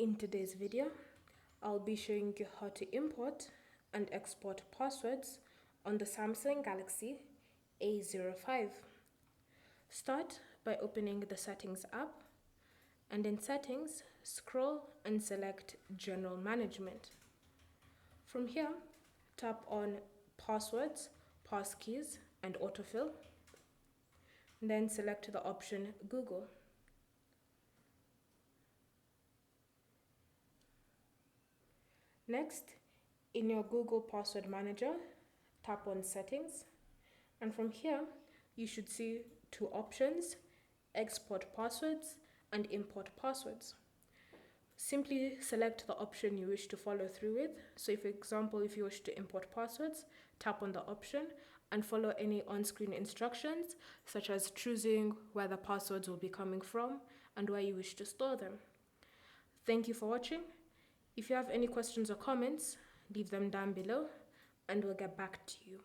In today's video, I'll be showing you how to import and export passwords on the Samsung Galaxy A05. Start by opening the Settings app, and in Settings, scroll and select General Management. From here, tap on Passwords, Passkeys, and Autofill. Then select the option Google. Next, in your Google Password Manager, tap on Settings, and from here, you should see two options: Export Passwords and Import Passwords. Simply select the option you wish to follow through with. So, for example, if you wish to import passwords, tap on the option and follow any on-screen instructions, such as choosing where the passwords will be coming from and where you wish to store them. Thank you for watching. If you have any questions or comments, leave them down below and we'll get back to you.